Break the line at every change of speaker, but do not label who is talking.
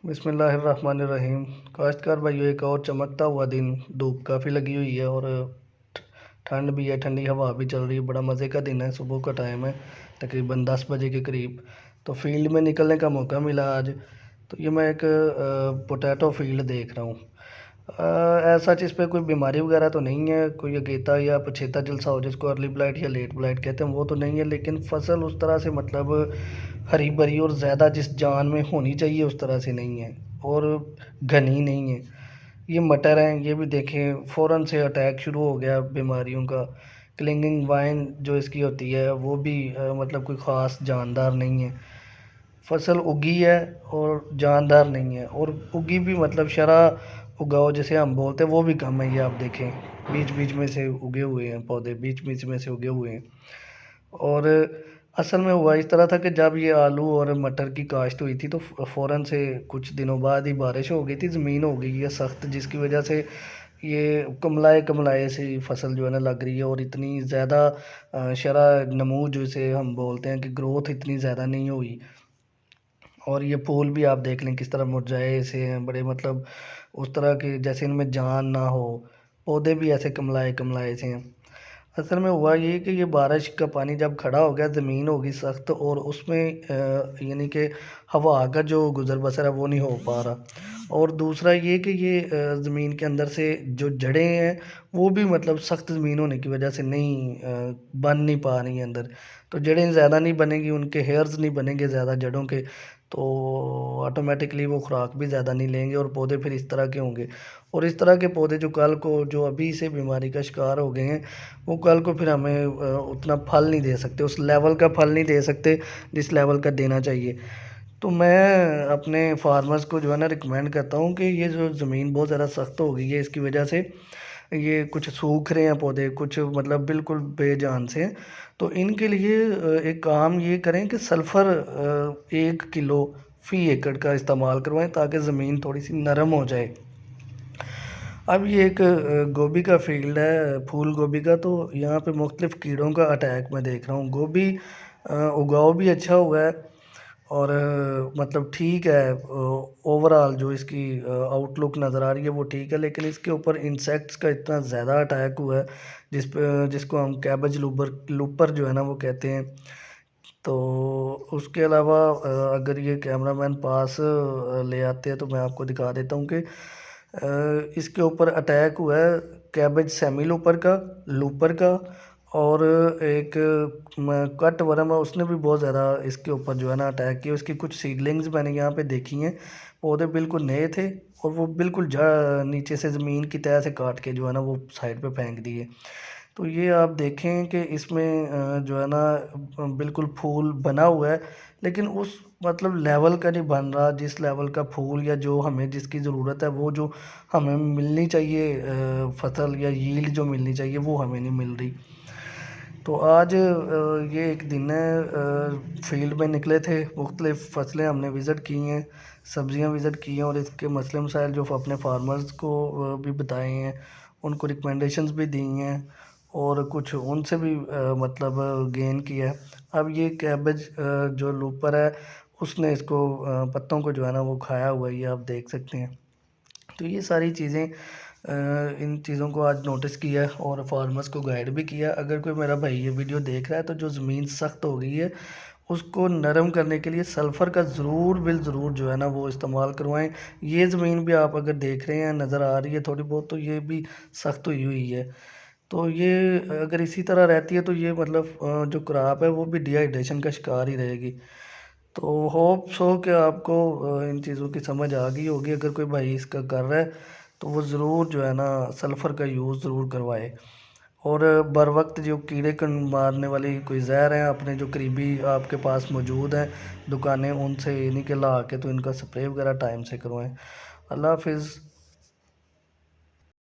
بسم اللہ الرحمن الرحیم۔ کاشتکار بھائیو، ایک اور چمکتا ہوا دن، دھوپ کافی لگی ہوئی ہے اور ٹھنڈ بھی ہے، ٹھنڈی ہوا بھی چل رہی ہے، بڑا مزے کا دن ہے۔ صبح کا ٹائم ہے، تقریباً 10 بجے کے قریب، تو فیلڈ میں نکلنے کا موقع ملا آج۔ تو یہ میں ایک پوٹیٹو فیلڈ دیکھ رہا ہوں۔ ایسا اس پہ کوئی بیماری وغیرہ تو نہیں ہے، کوئی اگیتا یا پچھیتا جلسہ ہو جس کو ارلی بلائٹ یا لیٹ بلائٹ کہتے ہیں وہ تو نہیں ہے، لیکن فصل اس طرح سے مطلب ہری بھری اور زیادہ جس جان میں ہونی چاہیے اس طرح سے نہیں ہے، اور گھنی نہیں ہے۔ یہ مٹر ہیں، یہ بھی دیکھیں فوراً سے اٹیک شروع ہو گیا بیماریوں کا۔ کلنگنگ وائن جو اس کی ہوتی ہے وہ بھی مطلب کوئی خاص جاندار نہیں ہے۔ فصل اگی ہے اور جاندار نہیں ہے، اور اگی بھی مطلب شرح اگاؤ جسے ہم بولتے ہیں وہ بھی کم ہے۔ یہ آپ دیکھیں بیچ بیچ میں سے اگے ہوئے ہیں پودے، بیچ بیچ میں سے اگے ہوئے ہیں۔ اور اصل میں ہوا اس طرح تھا کہ جب یہ آلو اور مٹر کی کاشت ہوئی تھی تو فوراً سے کچھ دنوں بعد ہی بارش ہو گئی تھی، زمین ہو گئی ہے سخت، جس کی وجہ سے یہ کملائے کملائے سی فصل جو ہے نا لگ رہی ہے، اور اتنی زیادہ شرح نمو جسے ہم بولتے ہیں کہ گروتھ اتنی زیادہ نہیں ہوئی۔ اور یہ پھول بھی آپ دیکھ لیں کس طرح مرجھائے سے ہیں، بڑے مطلب اس طرح کے جیسے ان میں جان نہ ہو۔ پودے بھی ایسے کملائے کملائے سے ہیں۔ اصل میں ہوا یہ کہ یہ بارش کا پانی جب کھڑا ہو گیا، زمین ہوگی سخت، اور اس میں یعنی کہ ہوا کا جو گزر بسر ہے وہ نہیں ہو پا رہا۔ اور دوسرا یہ کہ یہ زمین کے اندر سے جو جڑیں ہیں وہ بھی مطلب سخت زمین ہونے کی وجہ سے نہیں بن نہیں پا رہی ہیں اندر، تو جڑیں زیادہ نہیں بنیں گی، ان کے ہیئرز نہیں بنیں گے زیادہ جڑوں کے، تو آٹومیٹکلی وہ خوراک بھی زیادہ نہیں لیں گے، اور پودے پھر اس طرح کے ہوں گے۔ اور اس طرح کے پودے جو کل کو جو ابھی سے بیماری کا شکار ہو گئے ہیں، وہ کل کو پھر ہمیں اتنا پھل نہیں دے سکتے، اس لیول کا پھل نہیں دے سکتے جس لیول کا دینا چاہیے۔ تو میں اپنے فارمرز کو جو ہے نا ریکمینڈ کرتا ہوں کہ یہ جو زمین بہت زیادہ سخت ہو گئی ہے، اس کی وجہ سے یہ کچھ سوکھ رہے ہیں پودے، کچھ مطلب بالکل بے جان سے ہیں، تو ان کے لیے ایک کام یہ کریں کہ سلفر 1 کلو فی ایکڑ کا استعمال کروائیں تاکہ زمین تھوڑی سی نرم ہو جائے۔ اب یہ ایک گوبھی کا فیلڈ ہے، پھول گوبھی کا، تو یہاں پہ مختلف کیڑوں کا اٹیک میں دیکھ رہا ہوں۔ گوبھی اگاؤ بھی اچھا ہوا ہے، اور مطلب ٹھیک ہے، اوورآل جو اس کی آؤٹ لک نظر آ رہی ہے وہ ٹھیک ہے، لیکن اس کے اوپر انسیکٹس کا اتنا زیادہ اٹیک ہوا ہے جس کو ہم کیبج لوپر جو ہے نا وہ کہتے ہیں۔ تو اس کے علاوہ اگر یہ کیمرہ مین پاس لے آتے ہیں تو میں آپ کو دکھا دیتا ہوں کہ اس کے اوپر اٹیک ہوا ہے کیبج سیمی لوپر کا، اور ایک کٹ ورم ہے، اس نے بھی بہت زیادہ اس کے اوپر جو ہے نا اٹیک کیا۔ اس کی کچھ سیڈلنگز میں نے یہاں پہ دیکھی ہیں، پودے بالکل نئے تھے اور وہ بالکل نیچے سے زمین کی تہہ سے کاٹ کے جو ہے نا وہ سائڈ پہ پھینک دیے۔ تو یہ آپ دیکھیں کہ اس میں جو ہے نا بالکل پھول بنا ہوا ہے، لیکن اس مطلب لیول کا نہیں بن رہا جس لیول کا پھول یا جو ہمیں جس کی ضرورت ہے، وہ جو ہمیں ملنی چاہیے فصل یا ییلڈ جو ملنی چاہیے وہ ہمیں نہیں مل رہی۔ تو آج یہ ایک دن ہے، فیلڈ میں نکلے تھے، مختلف فصلیں ہم نے وزٹ کی ہیں، سبزیاں وزٹ کی ہیں، اور اس کے مسئلے مسائل جو اپنے فارمرز کو بھی بتائے ہیں، ان کو ریکمنڈیشنز بھی دی ہیں، اور کچھ ان سے بھی مطلب گین کیا ہے۔ اب یہ کیبج جو لوپر ہے اس نے اس کو پتوں کو جو ہے نا وہ کھایا ہوا ہے، یہ آپ دیکھ سکتے ہیں۔ تو یہ ساری چیزیں ان چیزوں کو آج نوٹس کیا ہے اور فارمرز کو گائیڈ بھی کیا۔ اگر کوئی میرا بھائی یہ ویڈیو دیکھ رہا ہے تو جو زمین سخت ہو گئی ہے اس کو نرم کرنے کے لیے سلفر کا ضرور جو ہے نا وہ استعمال کروائیں۔ یہ زمین بھی آپ اگر دیکھ رہے ہیں نظر آ رہی ہے تھوڑی بہت، تو یہ بھی سخت ہوئی ہے، تو یہ اگر اسی طرح رہتی ہے تو یہ مطلب جو کراپ ہے وہ بھی ڈی ہائیڈریشن کا شکار ہی رہے گی۔ تو ہوپ سو کہ آپ کو ان چیزوں کی سمجھ آ گئی ہوگی۔ اگر کوئی بھائی اس کا کر رہا ہے تو وہ ضرور جو ہے نا سلفر کا یوز ضرور کروائے، اور بر وقت جو کیڑے مارنے والی کوئی زہر ہیں اپنے جو قریبی آپ کے پاس موجود ہیں دکانیں، ان سے نہیں کہ لا کے تو ان کا سپرے وغیرہ ٹائم سے کروائیں۔ اللہ حافظ۔